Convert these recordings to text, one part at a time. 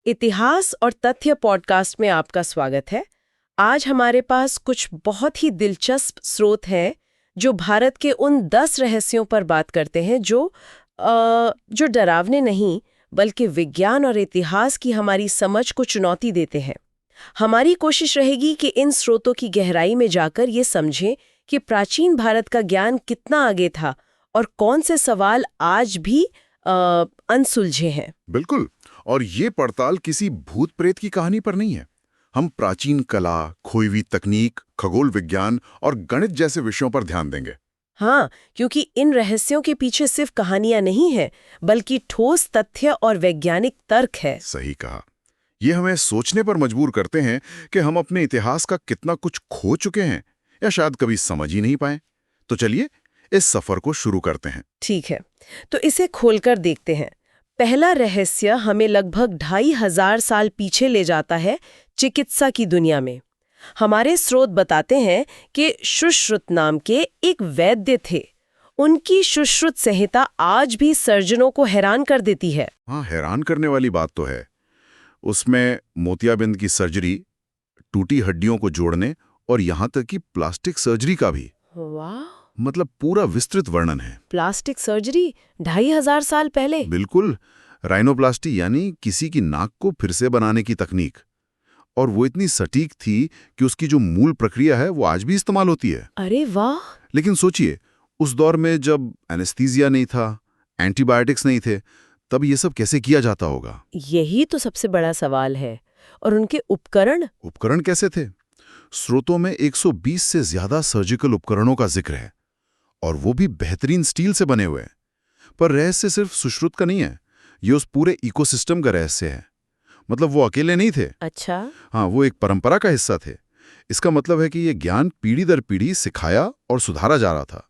इतिहास और तथ्य पॉडकास्ट में आपका स्वागत है। आज हमारे पास कुछ बहुत ही दिलचस्प स्रोत हैं जो भारत के उन 10 रहस्यों पर बात करते हैं जो डरावने नहीं बल्कि विज्ञान और इतिहास की हमारी समझ को चुनौती देते हैं। हमारी कोशिश रहेगी कि इन स्रोतों की गहराई में जाकर ये समझें कि प्राचीन भारत का ज्ञान कितना आगे था और कौन से सवाल आज भी अनसुलझे हैं। बिल्कुल। और ये पड़ताल किसी भूत प्रेत की कहानी पर नहीं है। हम प्राचीन कला, खोई हुई तकनीक, खगोल विज्ञान और गणित जैसे विषयों पर ध्यान देंगे। हाँ, क्योंकि इन रहस्यों के पीछे सिर्फ कहानियां नहीं है बल्कि ठोस तथ्य और वैज्ञानिक तर्क है। सही कहा। ये हमें सोचने पर मजबूर करते हैं कि हम अपने इतिहास का कितना कुछ खो चुके हैं या शायद कभी समझ ही नहीं पाए। तो चलिए इस सफर को शुरू करते हैं। ठीक है, तो इसे खोलकर देखते हैं। पहला रहस्य हमें लगभग 2500 साल पीछे ले जाता है, चिकित्सा की दुनिया में। हमारे स्रोत बताते हैं कि सुश्रुत नाम के एक वैद्य थे। उनकी सुश्रुत संहिता आज भी सर्जनों को हैरान कर देती है। हाँ, हैरान करने वाली बात तो है। उसमें मोतियाबिंद की सर्जरी, टूटी हड्डियों को जोड़ने और यहाँ तक कि प्लास्टिक सर्जरी का भी, वाह, मतलब पूरा विस्तृत वर्णन है। प्लास्टिक सर्जरी 2500 साल पहले? बिल्कुल। राइनोप्लास्टी यानी किसी की नाक को फिर से बनाने की तकनीक, और वो इतनी सटीक थी कि उसकी जो मूल प्रक्रिया है वो आज भी इस्तेमाल होती है। अरे वाह! लेकिन सोचिए, उस दौर में जब एनेस्थीसिया नहीं था, एंटीबायोटिक्स नहीं थे, तब ये सब कैसे किया जाता होगा? यही तो सबसे बड़ा सवाल है। और उनके उपकरण कैसे थे? स्रोतों में 120 से ज्यादा सर्जिकल उपकरणों का जिक्र है, और वो भी बेहतरीन स्टील से बने हुए। पर रहस्य सिर्फ सुश्रुत का नहीं है, ये उस पूरे इकोसिस्टम का रहस्य है। मतलब वो अकेले नहीं थे। अच्छा। हाँ, वो एक परंपरा का हिस्सा थे। इसका मतलब है कि ये ज्ञान पीढ़ी दर पीढ़ी सिखाया और सुधारा जा रहा था।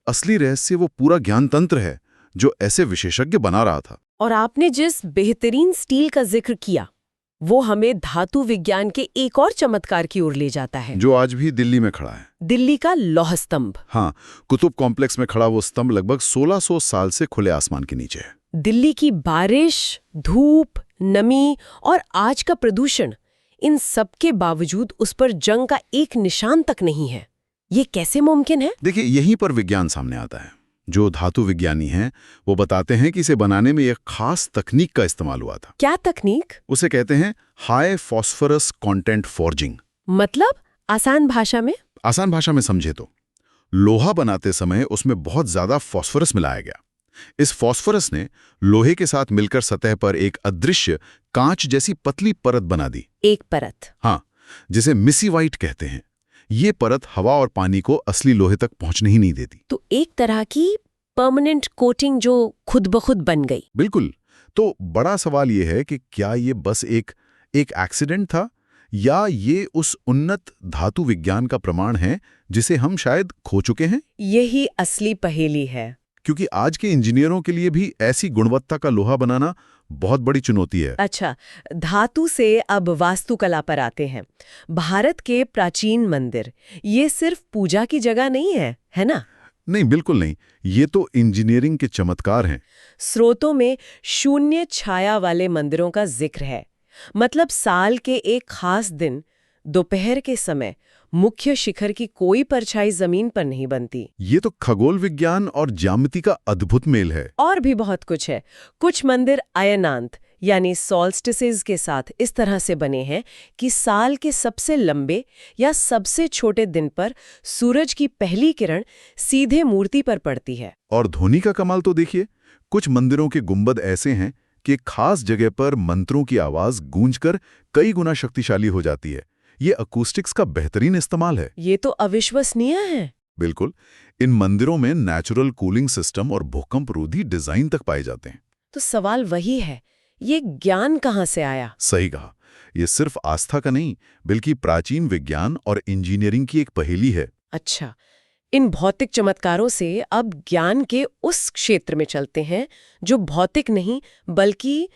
असली रहस्य वो पूरा ज्ञान तंत्र है जो ऐसे विशेषज्ञ बना रहा था। और आपने जिस बेहतरीन स्टील का जिक्र किया, वो हमें धातु विज्ञान के एक और चमत्कार की ओर ले जाता है, जो आज भी दिल्ली में खड़ा है। दिल्ली का लौह स्तंभ। हाँ, कुतुब कॉम्प्लेक्स में खड़ा वो स्तंभ लगभग 1600 साल से खुले आसमान के नीचे है। दिल्ली की बारिश, धूप, नमी और आज का प्रदूषण, इन सब के बावजूद उस पर जंग का एक निशान तक नहीं है। ये कैसे मुमकिन है? देखिए, यहीं पर विज्ञान सामने आता है। जो धातु विज्ञानी हैं वो बताते हैं कि इसे बनाने में एक खास तकनीक का इस्तेमाल हुआ था। क्या तकनीक? उसे कहते हैं हाई फॉस्फोरस कंटेंट फॉर्जिंग। मतलब आसान भाषा में? आसान भाषा में समझे तो लोहा बनाते समय उसमें बहुत ज्यादा फॉस्फोरस मिलाया गया। इस फॉस्फोरस ने लोहे के साथ मिलकर सतह पर एक अदृश्य कांच जैसी पतली परत बना दी। एक परत? हाँ, जिसे मिसी वाइट कहते हैं। ये परत हवा और पानी को असली लोहे तक पहुंचने ही नहीं देती। तो एक तरह की परमानेंट कोटिंग जो खुद ब खुद बन गई। बिल्कुल। तो बड़ा सवाल ये है कि क्या ये बस एक एक्सीडेंट था, या ये उस उन्नत धातु विज्ञान का प्रमाण है जिसे हम शायद खो चुके हैं? यही असली पहेली है। क्योंकि आज के इंजीनियरों के लिए भी ऐसी गुणवत्ता का लोहा बनाना बहुत बड़ी चुनौती है। अच्छा, धातु से अब वास्तुकला पर आते हैं। भारत के प्राचीन मंदिर, ये सिर्फ पूजा की जगह नहीं है ना? नहीं, बिल्कुल नहीं। ये तो इंजीनियरिंग के चमत्कार हैं। स्रोतों में शून्य छाया वाले मंदिरों का जिक्र है। मतलब साल के एक खास दिन दोपहर के समय मुख्य शिखर की कोई परछाई जमीन पर नहीं बनती। ये तो खगोल विज्ञान और ज्यामिति का अद्भुत मेल है। और भी बहुत कुछ है। कुछ मंदिर अयनांत यानी सॉल्स्टिसेस के साथ इस तरह से बने हैं कि साल के सबसे लंबे या सबसे छोटे दिन पर सूरज की पहली किरण सीधे मूर्ति पर पड़ती है। और ध्वनि का कमाल तो देखिए, कुछ मंदिरों के गुंबद ऐसे हैं कि खास जगह पर मंत्रों की आवाज गूंजकर कई गुना शक्तिशाली हो जाती है। ये अकूस्टिक्स का बेहतरीन इस्तेमाल है। ये तो अविश्वसनीय है। बिल्कुल। इन मंदिरों में नेचुरल कूलिंग सिस्टम और भूकंप रोधी डिजाइन तक पाए जाते हैं। तो सवाल वही है, ये ज्ञान कहाँ से आया? सही कहा। ये सिर्फ आस्था का नहीं बल्कि प्राचीन विज्ञान और इंजीनियरिंग की एक पहेली है। अच्छा, इन भौतिक चमत्कारों से अब ज्ञान के उस क्षेत्र में चलते हैं जो भौतिक नहीं बल्कि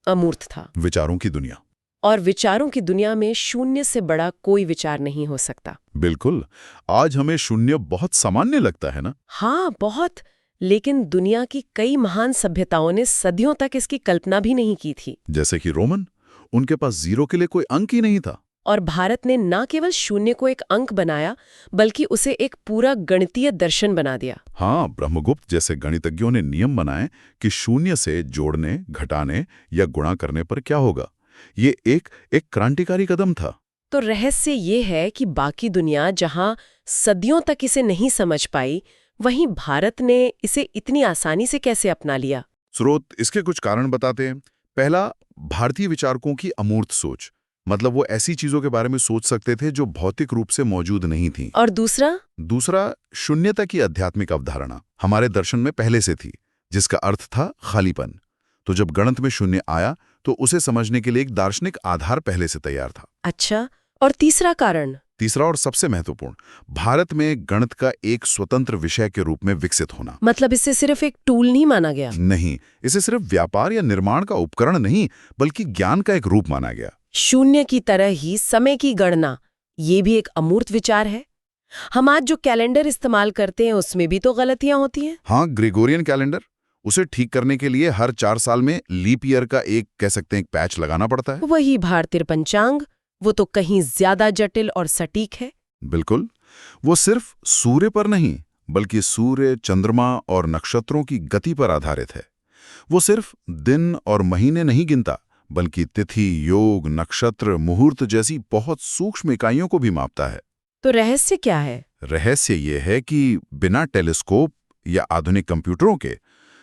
अमूर्त था। विचारों की दुनिया। और विचारों की दुनिया में शून्य से बड़ा कोई विचार नहीं हो सकता। बिल्कुल। आज हमें शून्य बहुत सामान्य लगता है ना? हाँ, बहुत। लेकिन दुनिया की कई महान सभ्यताओं ने सदियों तक इसकी कल्पना भी नहीं की थी। जैसे कि रोमन, उनके पास जीरो के लिए कोई अंक ही नहीं था। और भारत ने न केवल शून्य को एक अंक बनाया, बल्कि उसे एक पूरा गणितीय दर्शन बना दिया। हाँ, ब्रह्मगुप्त जैसे गणितज्ञों ने नियम बनाए कि शून्य से जोड़ने, घटाने या गुणा करने पर क्या होगा। ये एक क्रांतिकारी कदम था। तो रहस्य ये है कि बाकी दुनिया जहां सदियों तक इसे नहीं समझ पाई, वहीं भारत ने इसे इतनी आसानी से कैसे अपना लिया। स्रोत इसके कुछ कारण बताते हैं। पहला, भारतीय विचारकों की अमूर्त सोच, मतलब वो ऐसी चीजों के बारे में सोच सकते थे जो भौतिक रूप से मौजूद नहीं थी। और दूसरा, शून्यता की आध्यात्मिक अवधारणा हमारे दर्शन में पहले से थी, जिसका अर्थ था खालीपन। तो जब गणित में शून्य आया तो उसे समझने के लिए एक दार्शनिक आधार पहले से तैयार था। अच्छा, और तीसरा और सबसे महत्वपूर्ण, भारत में गणित का एक स्वतंत्र विषय के रूप में विकसित होना। मतलब इसे सिर्फ एक टूल नहीं माना गया। नहीं, इसे सिर्फ व्यापार या निर्माण का उपकरण नहीं, बल्कि ज्ञान का एक रूप माना गया। शून्य की तरह ही समय की गणना, ये भी एक अमूर्त विचार है। हम आज जो कैलेंडर इस्तेमाल करते हैं उसमें भी तो गलतियां होती हैं। हाँ, ग्रेगोरियन कैलेंडर, उसे ठीक करने के लिए हर 4 साल में लीप ईयर का एक पैच लगाना पड़ता है। वही भारतीय पंचांग, वो तो कहीं ज्यादा जटिल और सटीक है। बिल्कुल, वो सिर्फ सूर्य पर नहीं, बल्कि सूर्य, चंद्रमा और नक्षत्रों की गति पर आधारित है। वो सिर्फ दिन और महीने नहीं गिनता, बल्कि तिथि, योग, नक्षत्र, मुहूर्त जैसी बहुत सूक्ष्म इकाइयों को भी मापता है। तो रहस्य क्या है? रहस्य ये है कि बिना टेलीस्कोप या आधुनिक कंप्यूटरों के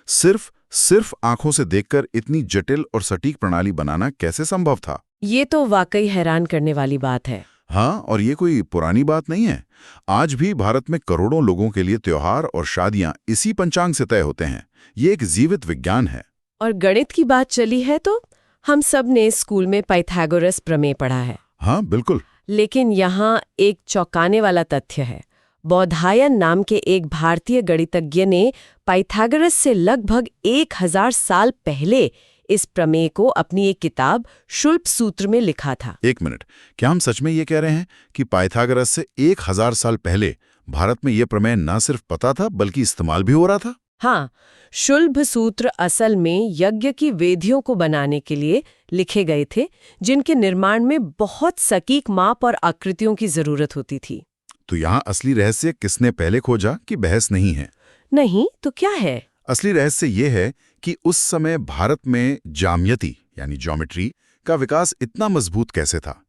सिर्फ आंखों से देखकर इतनी जटिल और सटीक प्रणाली बनाना कैसे संभव था। ये तो वाकई हैरान करने वाली बात है। हाँ, और ये कोई पुरानी बात नहीं है। आज भी भारत में करोड़ों लोगों के लिए त्योहार और शादियां इसी पंचांग से तय होते हैं। ये एक जीवित विज्ञान है। और गणित की बात चली है तो हम सब ने स्कूल में पाइथागोरस प्रमेय पढ़ा है। हाँ, बिल्कुल। लेकिन यहाँ एक चौंकाने वाला तथ्य है। बौधायन नाम के एक भारतीय गणितज्ञ ने पाइथागोरस से लगभग 1000 साल पहले इस प्रमेय को अपनी एक किताब शुल्ब सूत्र में लिखा था। एक मिनट, क्या हम सच में ये कह रहे हैं कि पाइथागोरस से 1000 साल पहले भारत में ये प्रमेय न सिर्फ पता था बल्कि इस्तेमाल भी हो रहा था? हाँ, शुल्ब सूत्र असल में यज्ञ की वेदियों को बनाने के लिए लिखे गए थे, जिनके निर्माण में बहुत सटीक माप और आकृतियों की जरूरत होती थी। तो यहाँ असली रहस्य किसने पहले खोजा कि बहस नहीं है। नहीं तो क्या है? असली रहस्य ये है कि उस समय भारत में जामयति यानी ज्योमेट्री का विकास इतना मजबूत कैसे था।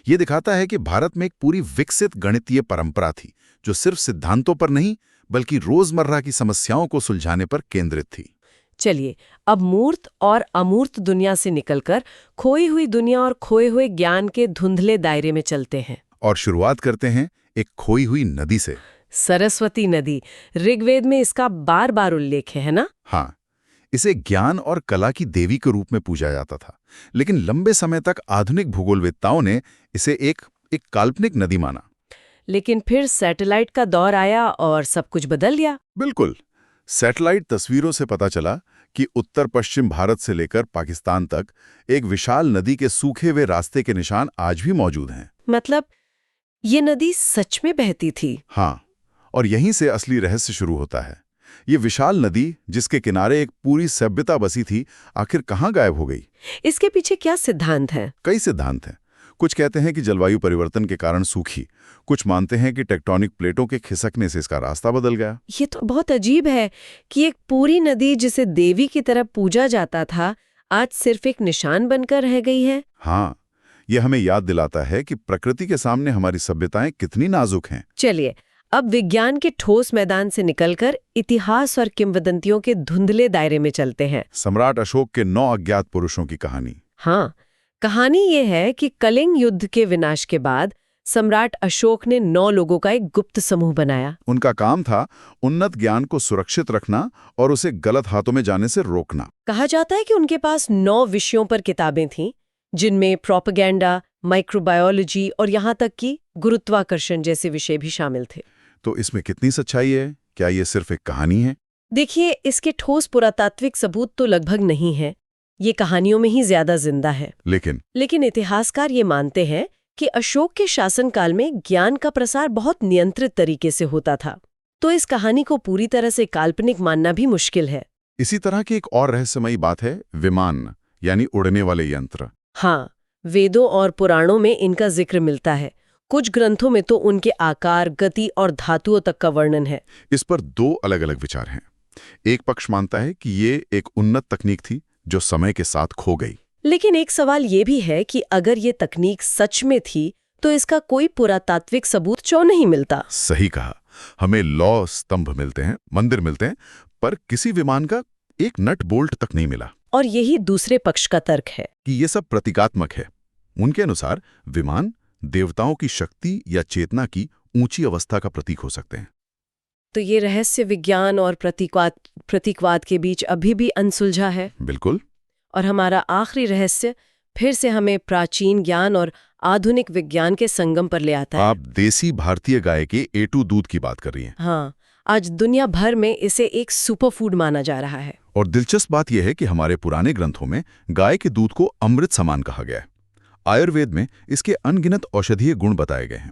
ये दिखाता है कि भारत में एक पूरी विकसित गणितीय परंपरा थी, जो सिर्फ सिद्धांतों पर नहीं बल्कि रोजमर्रा की समस्याओं को सुलझाने पर केंद्रित थी। चलिए, अब मूर्त और अमूर्त दुनिया से निकलकर खोई हुई दुनिया और खोए हुए ज्ञान के धुंधले दायरे में चलते हैं। और शुरुआत करते हैं एक खोई हुई नदी से। सरस्वती नदी, ऋग्वेद में इसका बार बार उल्लेख है ना? हाँ, इसे ज्ञान और कला की देवी के रूप में पूजा जाता था, लेकिन लंबे समय तक आधुनिक भूगोलवेत्ताओं ने इसे एक काल्पनिक नदी माना। लेकिन फिर सैटेलाइट का दौर आया और सब कुछ बदल गया। बिल्कुल, सैटेलाइट तस्वीरों से पता चला कि उत्तर पश्चिम भारत से लेकर पाकिस्तान तक एक विशाल नदी के सूखे हुए रास्ते के निशान आज भी मौजूद हैं। मतलब ये नदी सच में बहती थी? हाँ, और यहीं से असली रहस्य शुरू होता है। ये विशाल नदी, जिसके किनारे एक पूरी सभ्यता बसी थी, आखिर कहाँ गायब हो गई? इसके पीछे क्या सिद्धांत है? कई सिद्धांत हैं। कुछ कहते हैं कि जलवायु परिवर्तन के कारण सूखी, कुछ मानते हैं कि टेक्टोनिक प्लेटों के खिसकने से इसका रास्ता बदल गया। ये तो बहुत अजीब है कि एक पूरी नदी जिसे देवी की तरह पूजा जाता था, आज सिर्फ एक निशान बनकर रह गई है। हाँ, ये हमें याद दिलाता है कि प्रकृति के सामने हमारी सभ्यताएं कितनी नाजुक हैं। चलिए, अब विज्ञान के ठोस मैदान से निकलकर इतिहास और किंवदंतियों के धुंधले दायरे में चलते हैं। सम्राट अशोक के 9 अज्ञात पुरुषों की कहानी। हाँ, कहानी ये है कि कलिंग युद्ध के विनाश के बाद सम्राट अशोक ने 9 लोगों का एक गुप्त समूह बनाया। उनका काम था उन्नत ज्ञान को सुरक्षित रखना और उसे गलत हाथों में जाने से रोकना। कहा जाता है कि उनके पास 9 विषयों पर किताबें थीं, जिनमें प्रोपेगेंडा, माइक्रोबायोलॉजी और यहाँ तक कि गुरुत्वाकर्षण जैसे विषय भी शामिल थे। तो इसमें कितनी सच्चाई है? क्या ये सिर्फ एक कहानी है? देखिए, इसके ठोस पुरातात्विक सबूत तो लगभग नहीं है। ये कहानियों में ही ज्यादा जिंदा है। लेकिन इतिहासकार ये मानते हैं कि अशोक के शासनकाल में ज्ञान का प्रसार बहुत नियंत्रित तरीके से होता था। तो इस कहानी को पूरी तरह से काल्पनिक मानना भी मुश्किल है। इसी तरह की एक और रहस्यमयी बात है विमान, यानी उड़ने वाले यंत्र। हाँ, वेदों और पुराणों में इनका जिक्र मिलता है। कुछ ग्रंथों में तो उनके आकार, गति और धातुओं तक का वर्णन है। इस पर दो अलग-अलग विचार हैं। एक पक्ष मानता है कि ये एक उन्नत तकनीक थी जो समय के साथ खो गई। लेकिन एक सवाल ये भी है कि अगर ये तकनीक सच में थी तो इसका कोई पुरातात्विक सबूत क्यों नहीं मिलता? सही कहा। हमें लौ स्तंभ मिलते हैं, मंदिर मिलते हैं, पर किसी विमान का एक नट बोल्ट तक नहीं मिला। और यही दूसरे पक्ष का तर्क है कि ये सब प्रतीकात्मक है। उनके अनुसार विमान देवताओं की शक्ति या चेतना की ऊंची अवस्था का प्रतीक हो सकते हैं। तो ये रहस्य विज्ञान और प्रतीकवाद के बीच अभी भी अनसुलझा है। बिल्कुल। और हमारा आखिरी रहस्य फिर से हमें प्राचीन ज्ञान और आधुनिक विज्ञान के संगम पर ले आता है। आप देसी भारतीय गाय के A2 दूध की बात कर रही हैं। हाँ, आज दुनिया भर में इसे एक सुपरफूड माना जा रहा है। और दिलचस्प बात यह है कि हमारे पुराने ग्रंथों में गाय के दूध को अमृत समान कहा गया है। आयुर्वेद में इसके अनगिनत औषधीय गुण बताए गए हैं।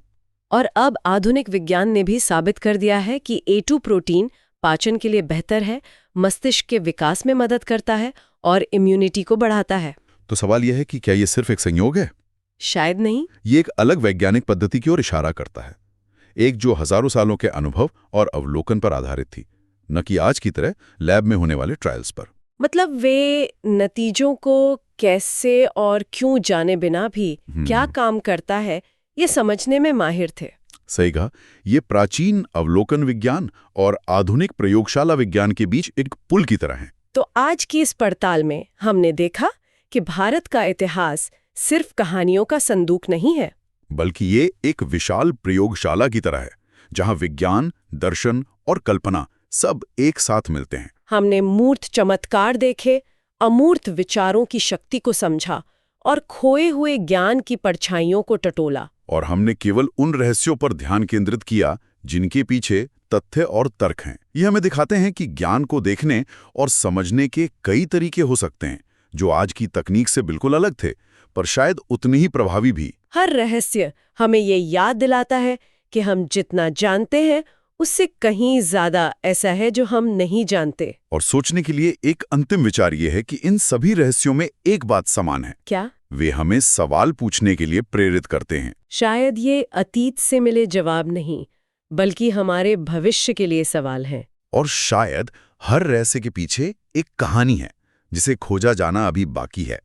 और अब आधुनिक विज्ञान ने भी साबित कर दिया है कि A2 प्रोटीन पाचन के लिए बेहतर है, मस्तिष्क के विकास में मदद करता है और इम्यूनिटी को बढ़ाता है। तो सवाल यह है कि क्या ये सिर्फ एक संयोग है? शायद नहीं। ये एक अलग वैज्ञानिक पद्धति की ओर इशारा करता है, एक जो हजारों सालों के अनुभव और अवलोकन पर आधारित थी, न कि आज की तरह लैब में होने वाले ट्रायल्स पर। मतलब वे नतीजों को कैसे और क्यों जाने बिना भी क्या काम करता है ये समझने में माहिर थे। सही कहा। ये प्राचीन अवलोकन विज्ञान और आधुनिक प्रयोगशाला विज्ञान के बीच एक पुल की तरह है। तो आज की इस पड़ताल में हमने देखा कि भारत का इतिहास सिर्फ कहानियों का संदूक नहीं है, बल्कि ये एक विशाल प्रयोगशाला की तरह है, जहां विज्ञान, दर्शन और कल्पना सब एक साथ मिलते हैं। हमने मूर्त चमत्कार देखे, अमूर्त विचारों की शक्ति को समझा और खोए हुए ज्ञान की परछाइयों को टटोला। और हमने केवल उन रहस्यों पर ध्यान केंद्रित किया जिनके पीछे तथ्य और तर्क हैं। ये हमें दिखाते हैं कि ज्ञान को देखने और समझने के कई तरीके हो सकते हैं, जो आज की तकनीक से बिल्कुल अलग थे, पर शायद उतने ही प्रभावी भी। हर रहस्य हमें ये याद दिलाता है कि हम जितना जानते हैं उससे कहीं ज्यादा ऐसा है जो हम नहीं जानते। और सोचने के लिए एक अंतिम विचार ये है कि इन सभी रहस्यों में एक बात समान है। क्या? वे हमें सवाल पूछने के लिए प्रेरित करते हैं। शायद ये अतीत से मिले जवाब नहीं, बल्कि हमारे भविष्य के लिए सवाल हैं। और शायद हर रहस्य के पीछे एक कहानी है जिसे खोजा जाना अभी बाकी है।